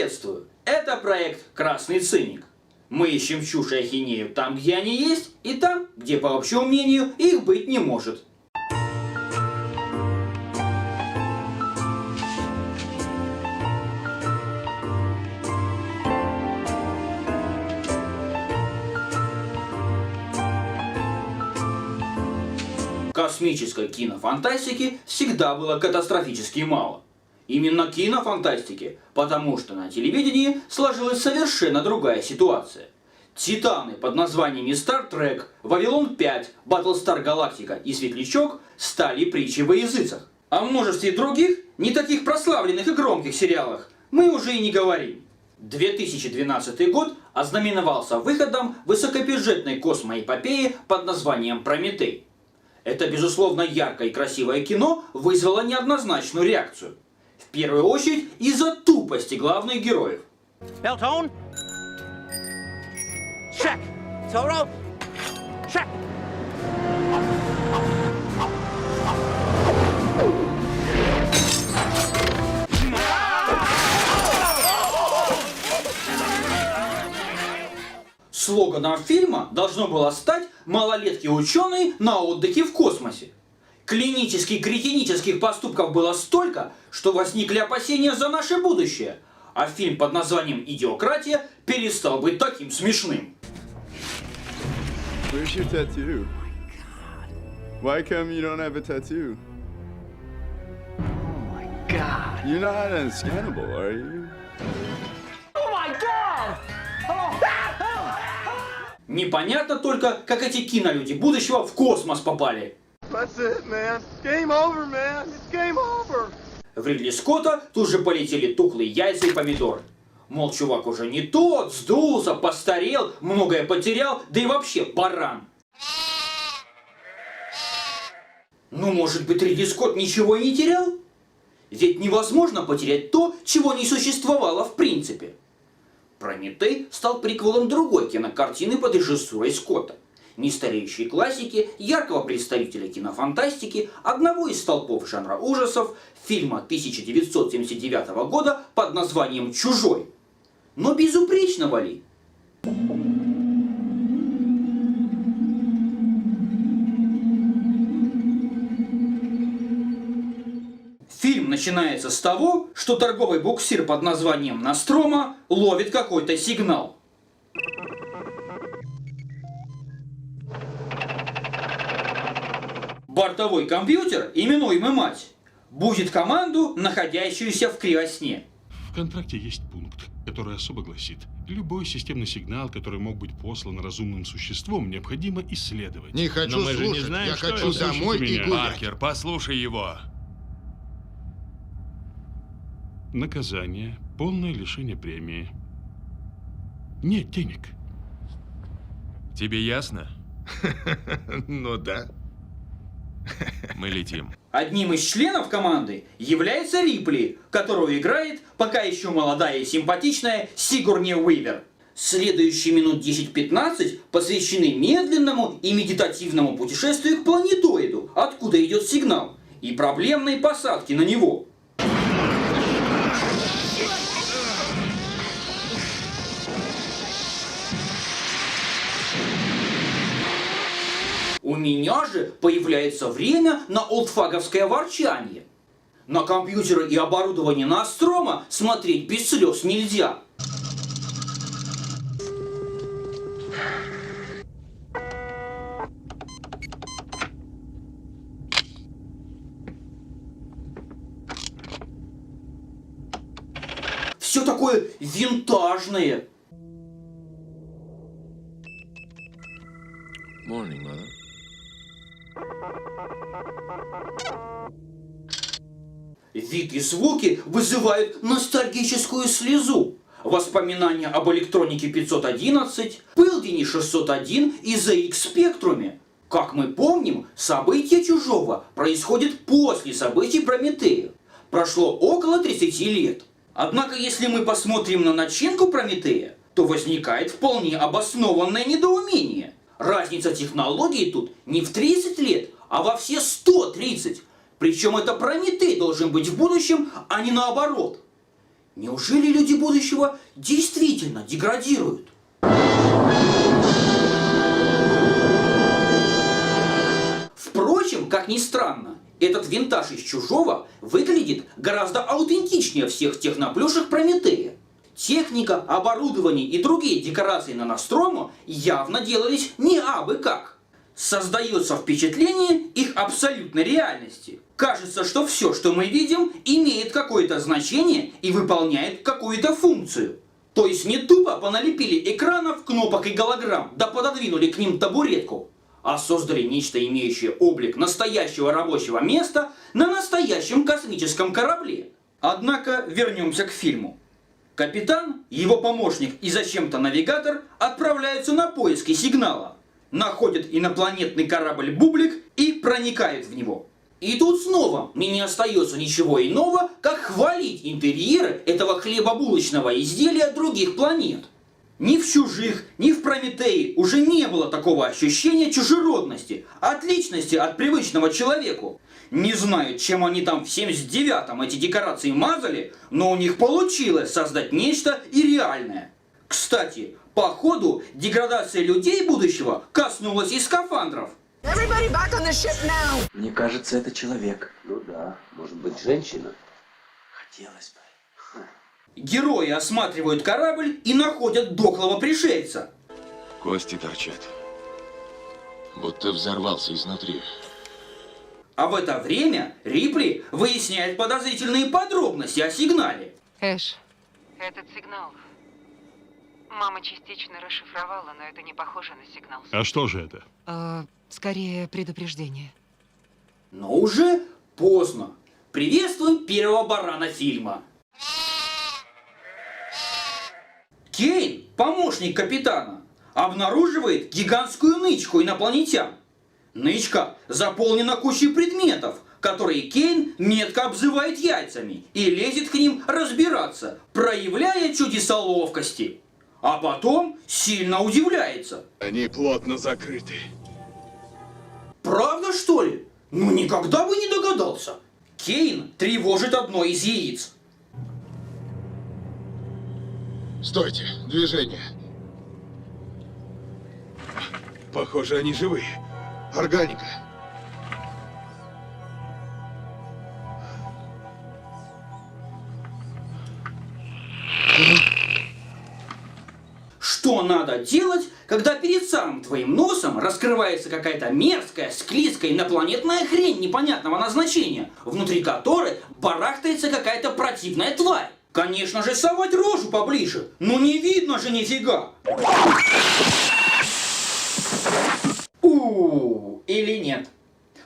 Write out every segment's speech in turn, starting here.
Приветствую! Это проект «Красный циник». Мы ищем чушь и ахинею там, где они есть, и там, где, по общему мнению, их быть не может. Космической кинофантастики всегда было катастрофически мало. Именно кинофантастики, потому что на телевидении сложилась совершенно другая ситуация. Титаны под названиями Star Trek, Вавилон 5, Battlestar Galactica и Светлячок стали притчей во языцах. О множестве других, не таких прославленных и громких сериалах мы уже и не говорим. 2012 год ознаменовался выходом высокобюджетной космоэпопеи под названием «Прометей». Это, безусловно, яркое и красивое кино вызвало неоднозначную реакцию. В первую очередь из-за тупости главных героев. Beltone? Check. Toro? Check. Слоганом фильма должно было стать «Малолетки-ученые на отдыхе в космосе». Клинических кретинических поступков было столько, что возникли опасения за наше будущее, а фильм под названием «Идиократия» перестал быть таким смешным. Where's your tattoo? Why come you don't have a tattoo? Oh my God. You're not unscannable, are you? Oh my God! Непонятно только, как эти кинолюди будущего в космос попали. That's it, man. Game over, man. It's game over. В Ридли Скотта тут же полетели тухлые яйца и помидоры. Мол, чувак уже не тот, сдулся, постарел, многое потерял, да и вообще баран. Ну, может быть, Ридли Скотт ничего и не терял? Ведь невозможно потерять то, чего не существовало в принципе. «Прометей» стал приквелом другой кинокартины под режиссурой Скотта. Нестареющей классики, яркого представителя кинофантастики, одного из столпов жанра ужасов, фильма 1979 года под названием «Чужой». Но безупречного ли? Фильм начинается с того, что торговый буксир под названием «Нострома» ловит какой-то сигнал. Бортовой компьютер, именуемый «Мать», будет команду, находящуюся в криосне. В контракте есть пункт, который особо гласит: любой системный сигнал, который мог быть послан разумным существом, необходимо исследовать. Не хочу Но мы же не слушать, знаем, я что хочу это. домой Слушайте и меня. гулять. Паркер, послушай его. Наказание, полное лишение премии. Нет денег. Тебе ясно? Ну да. Мы летим. Одним из членов команды является Рипли, которую играет пока еще молодая и симпатичная Сигурни Уивер. Следующие минут 10-15 посвящены медленному и медитативному путешествию к планетоиду, откуда идет сигнал, и проблемной посадке на него. У меня же появляется время на олдфаговское ворчание. На компьютеры и оборудование Нострома смотреть без слез нельзя. Все такое винтажное. Morning, mother. Вид и звуки вызывают ностальгическую слезу. Воспоминания об электронике 511, Пылдине 601 и ZX Спектруме. Как мы помним, события Чужого происходят после событий Прометея. Прошло около 30 лет. Однако, если мы посмотрим на начинку Прометея, то возникает вполне обоснованное недоумение. Разница технологий тут не в 30 лет, а во все 130. Причем это Прометей должен быть в будущем, а не наоборот. Неужели люди будущего действительно деградируют? Впрочем, как ни странно, этот винтаж из «Чужого» выглядит гораздо аутентичнее всех техноплюшек Прометея. Техника, оборудование и другие декорации на Нострому явно делались не абы как. Создается впечатление их абсолютной реальности. Кажется, что все, что мы видим, имеет какое-то значение и выполняет какую-то функцию. То есть не тупо поналепили экранов, кнопок и голограмм, да пододвинули к ним табуретку, а создали нечто, имеющее облик настоящего рабочего места на настоящем космическом корабле. Однако вернемся к фильму. Капитан, его помощник и зачем-то навигатор отправляются на поиски сигнала, находят инопланетный корабль «Бублик» и проникают в него. И тут снова мне не остается ничего иного, как хвалить интерьеры этого хлебобулочного изделия других планет. Ни в «Чужих», ни в «Прометее» уже не было такого ощущения чужеродности, отличности от привычного человеку. Не знаю, чем они там в 79-м эти декорации мазали, но у них получилось создать нечто и реальное. Кстати, походу, деградация людей будущего коснулась и скафандров. Мне кажется, это человек. Ну да, может быть, женщина. Хотелось бы. Герои осматривают корабль и находят дохлого пришельца. Кости торчат. Будто взорвался изнутри. А в это время Рипли выясняет подозрительные подробности о сигнале. Эш, этот сигнал мама частично расшифровала, но это не похоже на сигнал. А что же это? Скорее предупреждение. Но уже поздно. Приветствуем первого барана фильма. Кейн, помощник капитана, обнаруживает гигантскую нычку инопланетян. Нычка заполнена кучей предметов, которые Кейн метко обзывает яйцами и лезет к ним разбираться, проявляя чудеса ловкости. А потом сильно удивляется. Они плотно закрыты. Правда, что ли? Ну никогда бы не догадался. Кейн тревожит одно из яиц. Стойте, движение. Похоже, они живые. Органика. Что надо делать, когда перед самым твоим носом раскрывается какая-то мерзкая, склизкая инопланетная хрень непонятного назначения, внутри которой барахтается какая-то противная тварь? Конечно же, совать рожу поближе, но не видно же нифига. Или нет?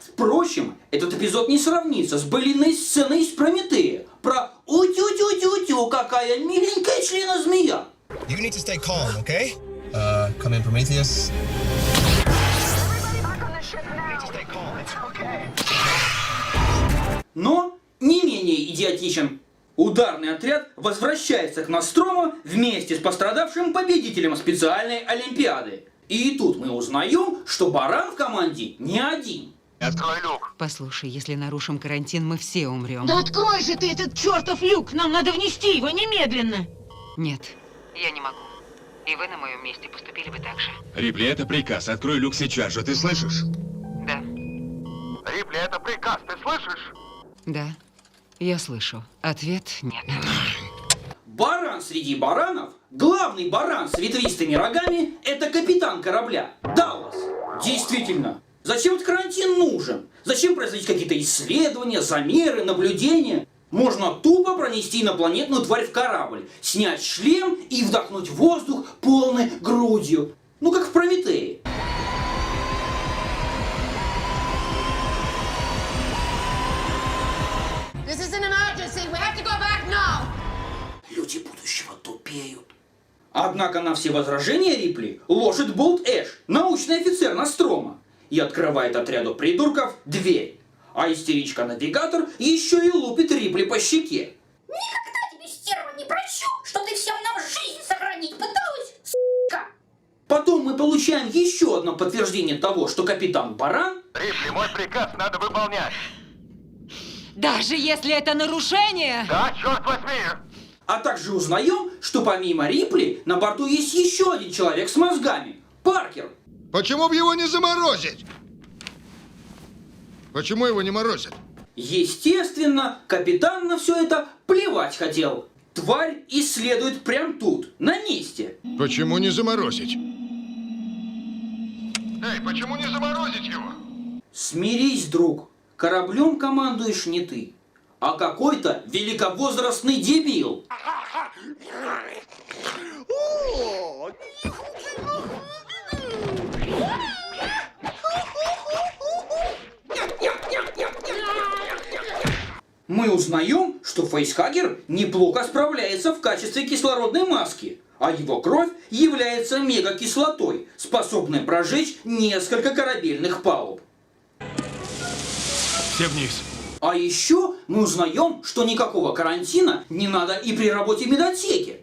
Впрочем, этот эпизод не сравнится с былинной сценой из Прометея про «Утю-тю-тю-тю, какая миленькая члена-змея». You need to stay calm, okay? Come in, Prometheus. Но не менее идиотичен. Ударный отряд возвращается к Нострому вместе с пострадавшим победителем специальной олимпиады. И тут мы узнаем, что баран в команде не один. Открой люк. Послушай, если нарушим карантин, мы все умрем. Да открой же ты этот чертов люк! Нам надо внести его немедленно! Нет, я не могу. И вы на моем месте поступили бы так же. Рипли, это приказ. Открой люк сейчас же, ты слышишь? Да, Рипли, это приказ, ты слышишь? да, я слышу. Ответ – нет. Баран среди баранов, главный баран с ветвистыми рогами – это капитан корабля Даллас. Действительно, зачем этот карантин нужен? Зачем производить какие-то исследования, замеры, наблюдения? Можно тупо пронести инопланетную тварь в корабль, снять шлем и вдохнуть воздух полной грудью. Ну, как в Прометее. This is an emergency! We have to go back now! Люди будущего тупеют. Однако на все возражения Рипли ложит болт Эш, научный офицер Нострома, и открывает отряду придурков дверь. А истеричка-навигатор еще и лупит Рипли по щеке. Никогда тебе, стерва, не прощу, что ты всем нам жизнь сохранить пыталась, с***ка! Потом мы получаем еще одно подтверждение того, что капитан Баран... Рипли, мой приказ надо выполнять. Даже если это нарушение! Да, черт возьми! А также узнаем, что помимо Рипли на борту есть еще один человек с мозгами – Паркер. Почему бы его не заморозить? Почему его не морозят? Естественно, капитан на все это плевать хотел. Тварь исследует прямо тут, на месте. Почему не заморозить? Эй, почему не заморозить его? Смирись, друг. Кораблем командуешь не ты, а какой-то великовозрастный дебил. Мы узнаем, что Фейсхагер неплохо справляется в качестве кислородной маски, а его кровь является мегакислотой, способной прожечь несколько корабельных палуб. Все вниз. А еще мы узнаем, что никакого карантина не надо и при работе медотсеки.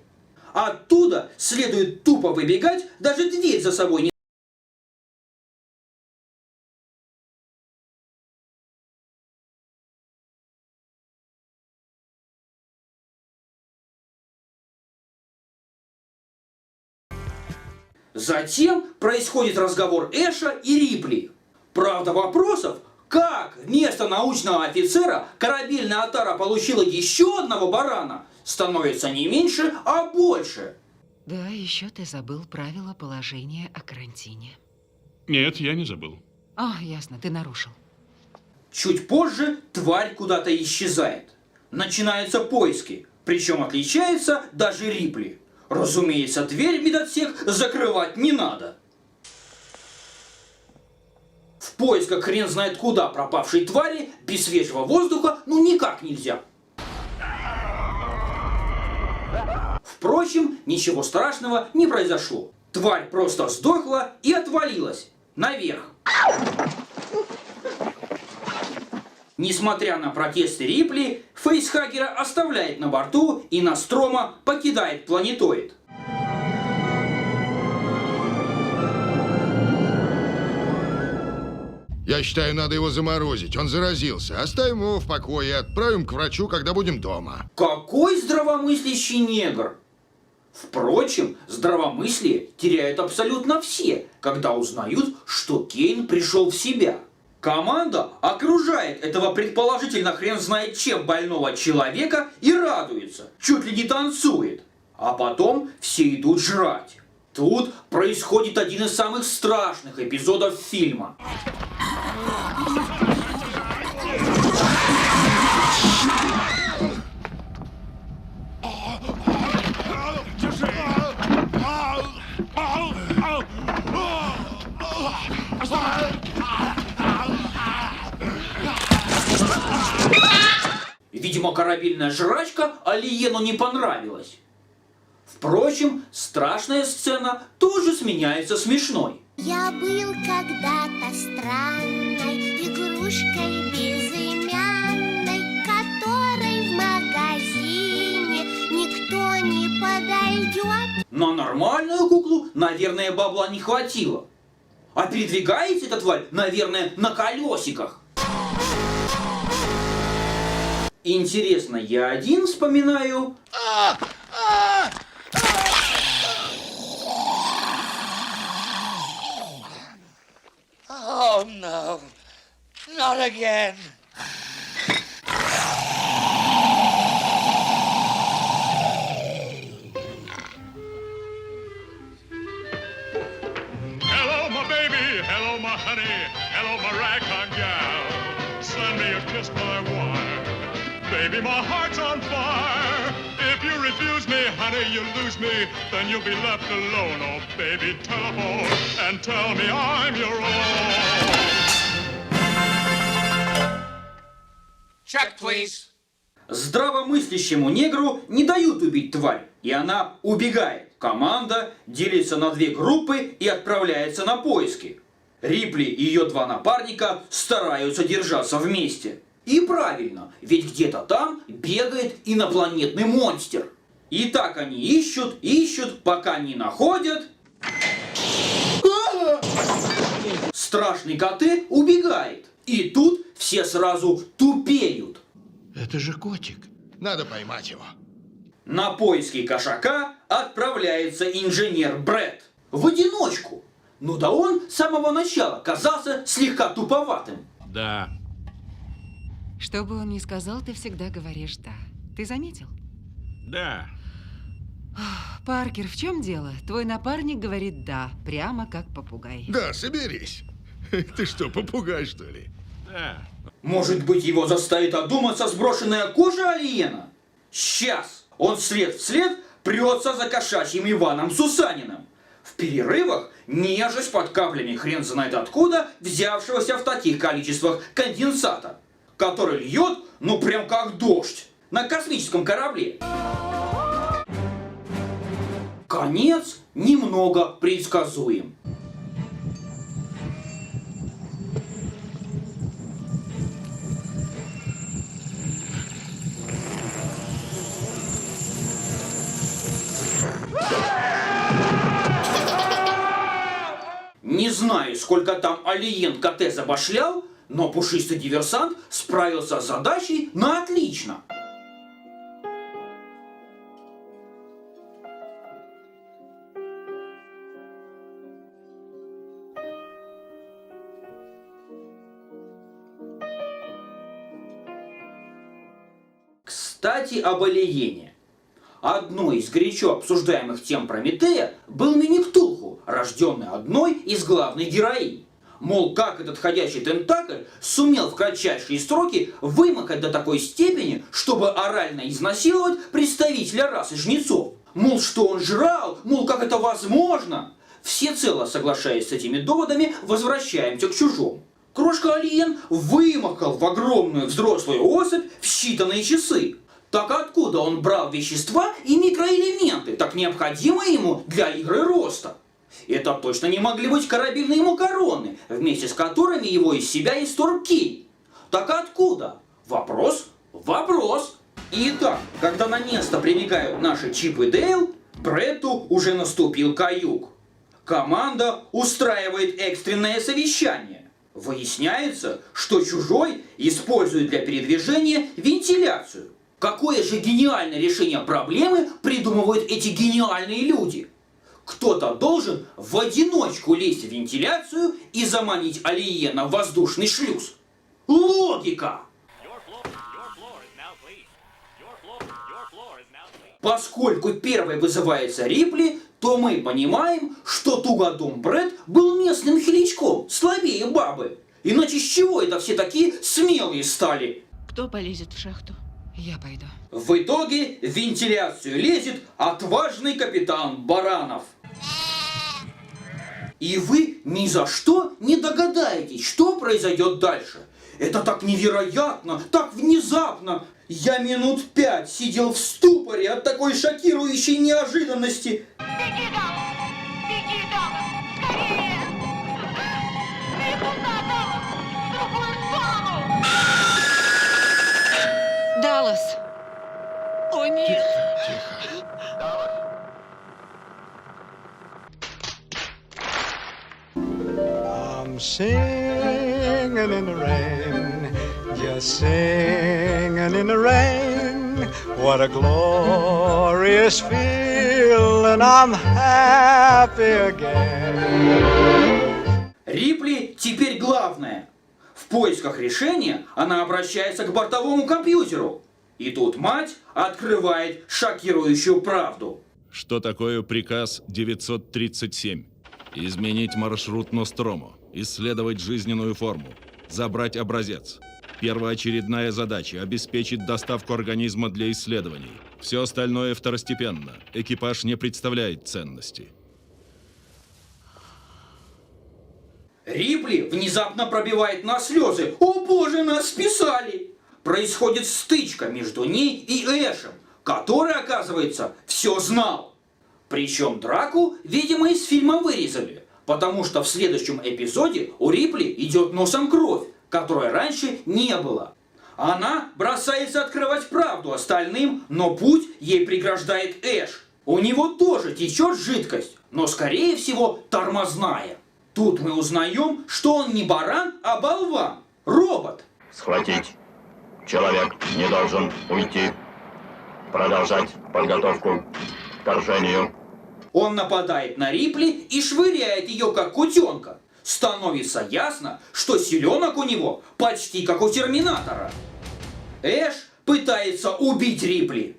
Оттуда следует тупо выбегать, даже дверь за собой не... Затем происходит разговор Эша и Рипли. Правда, вопросов, как вместо научного офицера корабельная отара получила еще одного барана, становится не меньше, а больше. Да, еще ты забыл правила положения о карантине. Нет, я не забыл. О, ясно, ты нарушил. Чуть позже тварь куда-то исчезает. Начинаются поиски, причем отличается даже Рипли. Разумеется, дверь в медотсек закрывать не надо. В поисках хрен знает куда пропавшей твари без свежего воздуха ну никак нельзя. Впрочем, ничего страшного не произошло. Тварь просто сдохла и отвалилась наверх. Несмотря на протесты Рипли, Фейсхагера оставляет на борту и Нострома покидает планетоид. Я считаю, надо его заморозить. Он заразился. Оставим его в покое и отправим к врачу, когда будем дома. Какой здравомыслящий негр! Впрочем, здравомыслие теряют абсолютно все, когда узнают, что Кейн пришел в себя. Команда окружает этого предположительно хрен знает чем больного человека и радуется, чуть ли не танцует. А потом все идут жрать. Тут происходит один из самых страшных эпизодов фильма. Видимо, корабельная жрачка Алиену не понравилась. Впрочем, страшная сцена тоже сменяется смешной. Я был когда-то странной игрушкой безымянной, которой в магазине никто не подойдет. На нормальную куклу, наверное, бабла не хватило. А передвигается эта тварь, наверное, на колесиках. Интересно, я один вспоминаю? Oh no, not again. Hello, my baby. Hello, my honey. Hello, my ragtime gal. Send me a kiss, my wine. Baby, my heart's on fire. If you refuse me, honey, you lose me. Then you'll be left alone. Oh, baby, telephone and tell me I'm your own. Check, please. Здравомыслящему негру не дают убить тварь, и она убегает. Команда делится на две группы и отправляется на поиски. Рипли и ее два напарника стараются держаться вместе. И правильно, ведь где-то там бегает инопланетный монстр. И так они ищут, пока не находят... Страшный КТ убегает. И тут все сразу тупеют. Это же котик. Надо поймать его. На поиски кошака отправляется инженер Брэд. В одиночку. Ну да он с самого начала казался слегка туповатым. Да. Что бы он ни сказал, ты всегда говоришь «да». Ты заметил? Да. Паркер, в чем дело? Твой напарник говорит «да», прямо как попугай. Да, соберись. Ты что, попугай, что ли? Да. Может быть, его заставит одуматься сброшенная кожа алиена? Сейчас он вслед прется за кошачьим Иваном Сусаниным. В перерывах нежась под каплями хрен знает откуда взявшегося в таких количествах конденсата, который льет, ну прям как дождь, на космическом корабле. Конец немного предсказуем. Не знаю, сколько там алиен КТ забашлял, но пушистый диверсант справился с задачей на отлично. Кстати, об алиене. Одной из горячо обсуждаемых тем Прометея был мини-Ктулху, рожденный одной из главных героинь. Мол, как этот ходячий тентакль сумел в кратчайшие сроки вымокать до такой степени, чтобы орально изнасиловать представителя расы жнецов. Мол, что он жрал, мол, как это возможно. Всецело соглашаясь с этими доводами, возвращаемся к чужому. Крошка-алиен вымокал в огромную взрослую особь в считанные часы. Так откуда он брал вещества и микроэлементы, так необходимые ему для игры роста? Это точно не могли быть корабельные макароны, вместе с которыми его из себя исторг Кей. Так откуда? Вопрос. Итак, когда на место прибегают наши Чип и Дейл, Бретту уже наступил каюк. Команда устраивает экстренное совещание. Выясняется, что чужой использует для передвижения вентиляцию. Какое же гениальное решение проблемы придумывают эти гениальные люди? Кто-то должен в одиночку лезть в вентиляцию и заманить алиена в воздушный шлюз. Логика! Поскольку первой вызывается Рипли, то мы понимаем, что Тугодум Брэд был местным хиличком, слабее бабы. Иначе с чего это все такие смелые стали? Кто полезет в шахту? Я пойду. В итоге в вентиляцию лезет отважный капитан Баранов. И вы ни за что не догадаетесь, что произойдет дальше. Это так невероятно, так внезапно. Я минут 5 сидел в ступоре от такой шокирующей неожиданности. Беги, Даллас! Беги, Даллас! Скорее! Не туда, Даллас! В другую сторону! Даллас! О, нет! I'm singing in the rain, just singing in the rain. What a glorious feeling, I'm happy again. Рипли теперь главное. В поисках решения она обращается к бортовому компьютеру. И тут мать открывает шокирующую правду. Что такое приказ 937? Изменить маршрут Нострому, исследовать жизненную форму, забрать образец. Первоочередная задача – обеспечить доставку организма для исследований. Все остальное второстепенно. Экипаж не представляет ценности. Рипли внезапно пробивает на слезы. О боже, нас списали! Происходит стычка между ней и Эшем, который, оказывается, все знал. Причем драку, видимо, из фильма вырезали, потому что в следующем эпизоде у Рипли идет носом кровь, которой раньше не было. Она бросается открывать правду остальным, но путь ей преграждает Эш. У него тоже течет жидкость, но, скорее всего, тормозная. Тут мы узнаем, что он не баран, а болван, робот. Схватить. Человек не должен уйти. Продолжать подготовку к вторжению. Он нападает на Рипли и швыряет ее как кутенка. Становится ясно, что селенок у него почти как у Терминатора. Эш пытается убить Рипли.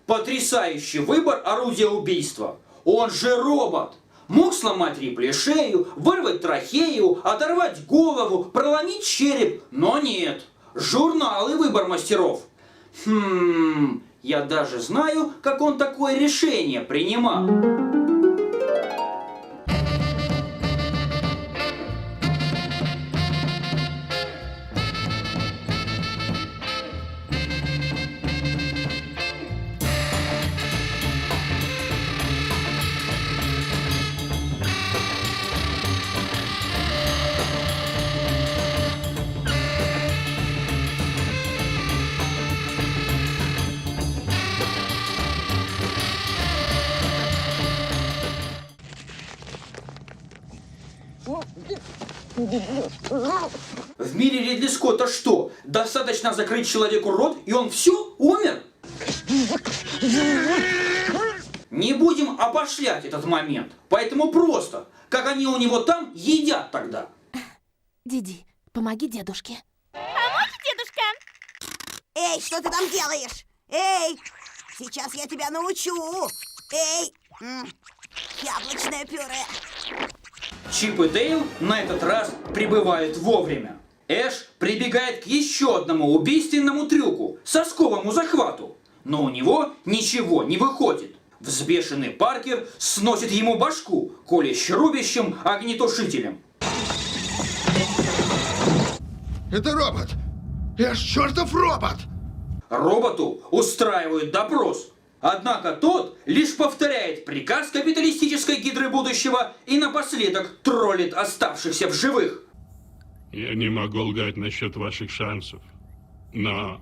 Потрясающий выбор орудия убийства. Он же робот. Мог сломать Рипли шею, вырвать трахею, оторвать голову, проломить череп, но нет. Журнал и выбор мастеров. Я даже знаю, как он такое решение принимал. В мире Ридли Скотта что? Достаточно закрыть человеку рот, и он все, умер? Не будем опошлять этот момент. Поэтому просто, как они у него там едят тогда. Диди, помоги дедушке. Помочь, дедушка? Эй, что ты там делаешь? Эй, сейчас я тебя научу. Эй, яблочное пюре. Чип и Дейл на этот раз прибывают вовремя. Эш прибегает к еще одному убийственному трюку – сосковому захвату. Но у него ничего не выходит. Взбешенный Паркер сносит ему башку колюще-рубящим огнетушителем. Это робот! Эш, чертов робот! Роботу устраивают допрос. Однако тот лишь повторяет приказ капиталистической гидры будущего и напоследок троллит оставшихся в живых. Я не могу лгать насчет ваших шансов, но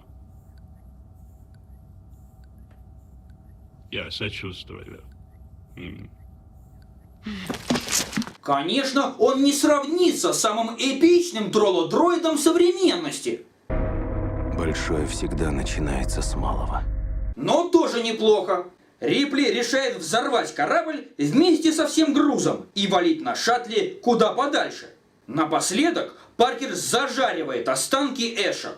я сочувствую. Конечно, он не сравнится с самым эпичным троллодроидом современности. Большое всегда начинается с малого. Но тоже неплохо. Рипли решает взорвать корабль вместе со всем грузом и валить на шаттле куда подальше. Напоследок Паркер зажаривает останки Эша.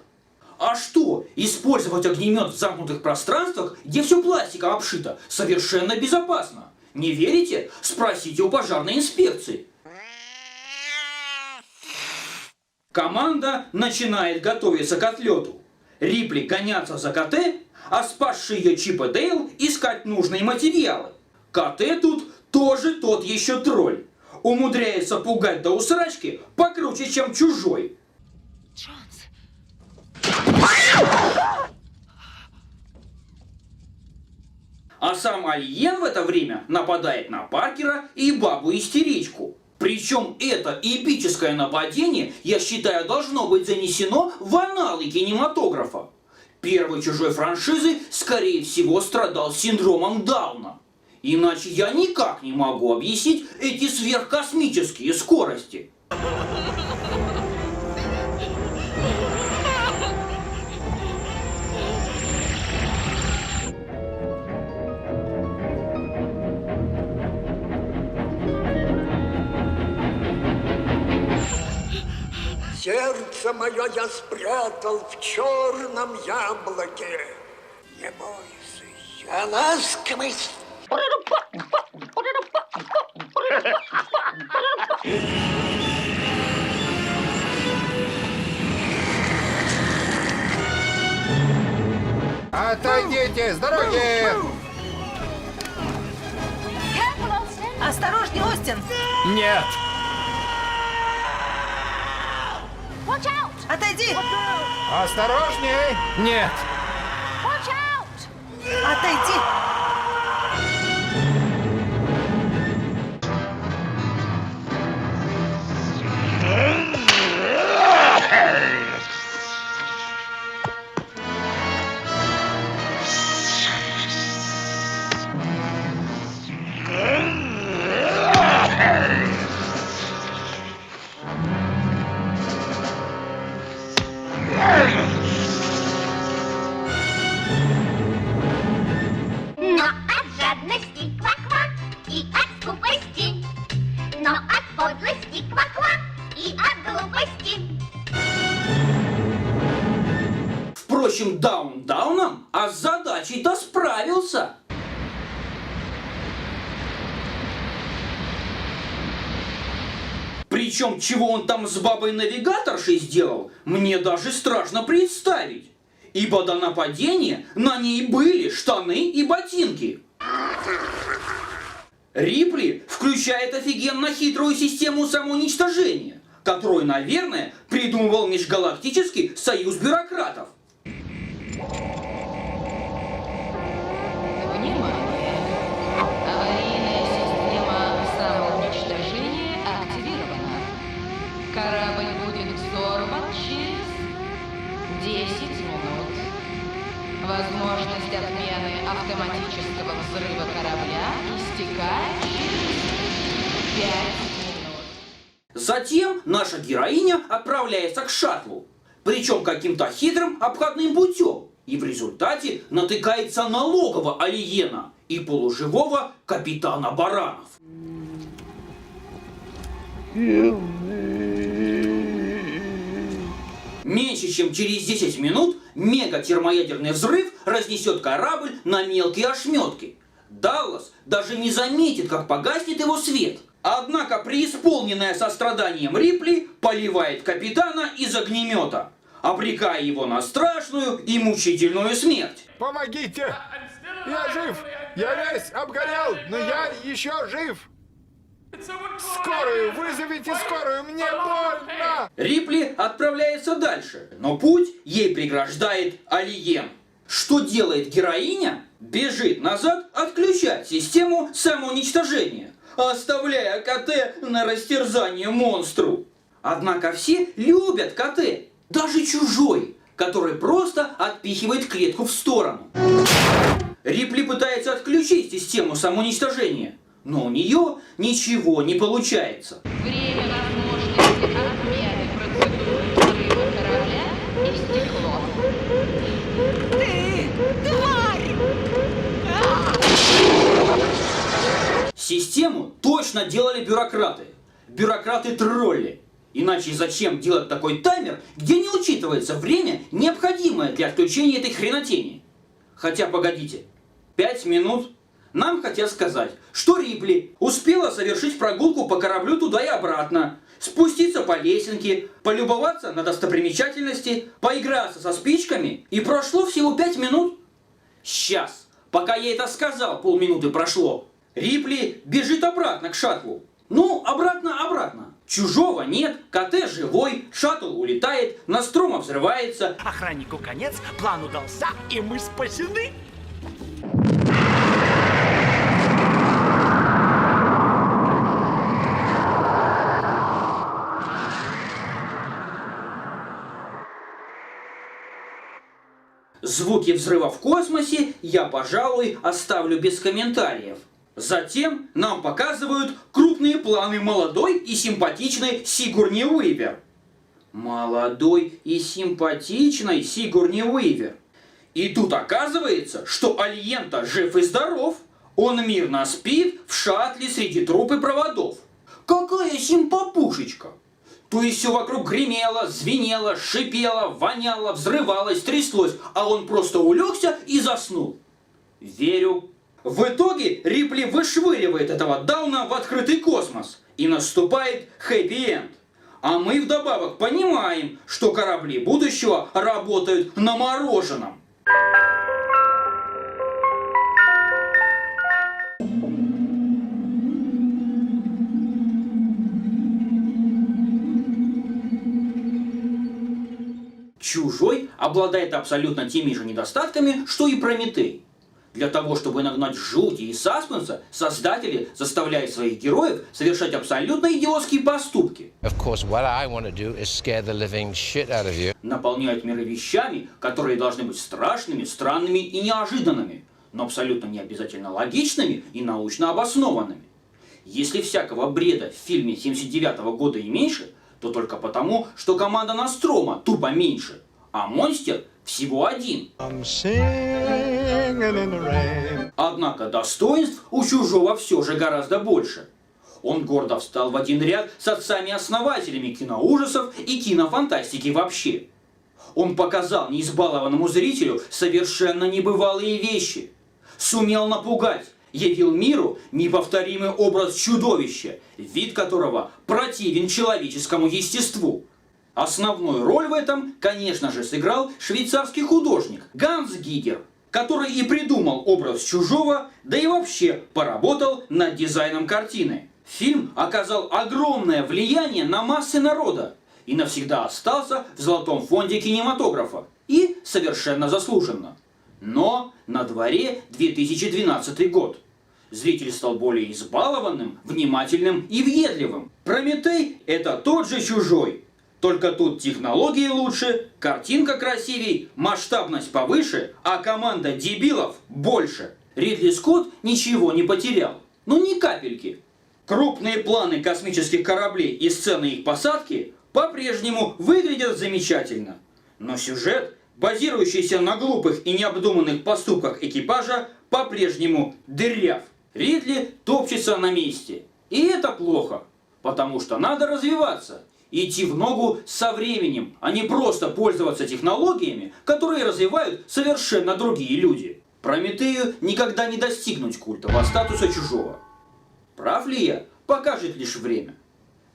А что, использовать огнемет в замкнутых пространствах, где все пластиком обшито, совершенно безопасно? Не верите? Спросите у пожарной инспекции. Команда начинает готовиться к отлету. Рипли гоняться за КТ, а спасший ее Чип и Дейл искать нужные материалы. КТ тут тоже тот еще тролль. Умудряется пугать до усрачки покруче, чем чужой. А сам Алиен в это время нападает на Паркера и бабу-истеричку. Причем это эпическое нападение, я считаю, должно быть занесено в аналы кинематографа. Первый чужой франшизы, скорее всего, страдал синдромом Дауна. Иначе я никак не могу объяснить эти сверхкосмические скорости. Сердце мое я спрятал в черном яблоке. Не бойся, я ласковый. Отойдите с дороги! Осторожнее, Остин! Нет! Отойди! Осторожней! Нет! Отойди! общем, даун дауном, а с задачей-то справился. Причем, чего он там с бабой-навигаторшей сделал, мне даже страшно представить. Ибо до нападения на ней были штаны и ботинки. Рипли включает офигенно хитрую систему самоуничтожения, которую, наверное, придумывал Межгалактический союз бюрократов. Внимание! Аварийная система самоуничтожения активирована. Корабль будет взорван через 10 минут. Возможность отмены автоматического взрыва корабля истекает через 5 минут. Затем наша героиня отправляется к шаттлу, причем каким-то хитрым обходным путем, и в результате натыкается на логово Алиена и полуживого капитана Баранов. Меньше чем через 10 минут мега-термоядерный взрыв разнесет корабль на мелкие ошметки. Даллас даже не заметит, как погаснет его свет. Однако преисполненная состраданием Рипли поливает капитана из огнемета, обрекая его на страшную и мучительную смерть. Помогите! Я жив! Я весь обгорел, но я еще жив! Скорую! Вызовите скорую! Мне больно! Рипли отправляется дальше, но путь ей преграждает Алиен. Что делает героиня? Бежит назад отключать систему самоуничтожения, оставляя КТ на растерзание монстру. Однако все любят КТ, даже чужой, который просто отпихивает клетку в сторону. Рипли пытается отключить систему самоуничтожения, но у нее ничего не получается. Время возможности отмены процедуры взрыва корабля истекло. Ты, тварь! Систему точно делали бюрократы. Бюрократы-тролли. Иначе зачем делать такой таймер, где не учитывается время, необходимое для отключения этой хренотени? Хотя, погодите, 5 минут? Нам хотят сказать, что Рипли успела совершить прогулку по кораблю туда и обратно, спуститься по лесенке, полюбоваться на достопримечательности, поиграться со спичками, и прошло всего 5 минут. Сейчас, пока я это сказал, полминуты прошло. Рипли бежит обратно к шаттлу. Ну, обратно. Чужого нет, КТ живой, шаттл улетает, Ностромо взрывается. Охраннику конец, план удался, и мы спасены. Звуки взрыва в космосе я, пожалуй, оставлю без комментариев. Затем нам показывают крупные планы молодой и симпатичной Сигурни Уивер. Молодой и симпатичной Сигурни Уивер. И тут оказывается, что Алиен-то жив и здоров. Он мирно спит в шаттле среди труп и проводов. Какая симпапушечка! То есть все вокруг гремело, звенело, шипело, воняло, взрывалось, тряслось, а он просто улегся и заснул. Верю. В итоге Рипли вышвыривает этого Дауна в открытый космос, и наступает хэппи-энд. А мы вдобавок понимаем, что корабли будущего работают на мороженом. Чужой обладает абсолютно теми же недостатками, что и Прометей. Для того, чтобы нагнать жути и саспенса, создатели заставляют своих героев совершать абсолютно идиотские поступки. Наполняют миры вещами, которые должны быть страшными, странными и неожиданными, но абсолютно не обязательно логичными и научно обоснованными. Если всякого бреда в фильме 79-го года и меньше, то только потому, что команда Ностромо тупо меньше, а монстр всего один. Однако достоинств у Чужого все же гораздо больше. Он гордо встал в один ряд с отцами-основателями киноужасов и кинофантастики вообще. Он показал неизбалованному зрителю совершенно небывалые вещи. Сумел напугать, явил миру неповторимый образ чудовища, вид которого противен человеческому естеству. Основную роль в этом, конечно же, сыграл швейцарский художник Ганс Гигер, который и придумал образ чужого, да и вообще поработал над дизайном картины. Фильм оказал огромное влияние на массы народа и навсегда остался в золотом фонде кинематографа. И совершенно заслуженно. Но на дворе 2012 год. Зритель стал более избалованным, внимательным и въедливым. «Прометей» — это тот же «Чужой». Только тут технологии лучше, картинка красивей, масштабность повыше, а команда дебилов больше. Ридли Скотт ничего не потерял. Ну ни капельки. Крупные планы космических кораблей и сцены их посадки по-прежнему выглядят замечательно. Но сюжет, базирующийся на глупых и необдуманных поступках экипажа, по-прежнему дыряв. Ридли топчется на месте. И это плохо, потому что надо развиваться. Идти в ногу со временем, а не просто пользоваться технологиями, которые развивают совершенно другие люди. Прометею никогда не достигнуть культового статуса чужого. Прав ли я? Покажет лишь время.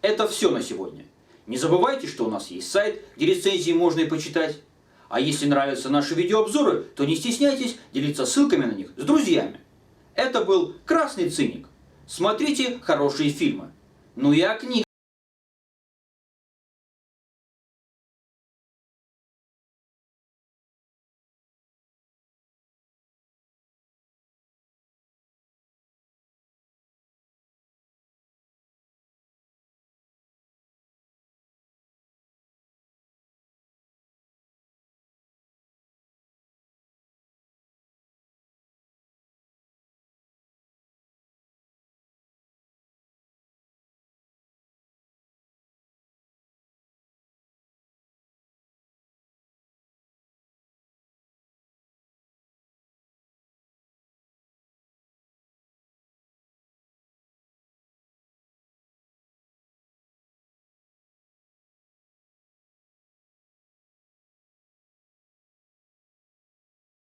Это все на сегодня. Не забывайте, что у нас есть сайт, где рецензии можно и почитать. А если нравятся наши видеообзоры, то не стесняйтесь делиться ссылками на них с друзьями. Это был Красный Циник. Смотрите хорошие фильмы. Ну и о книгах.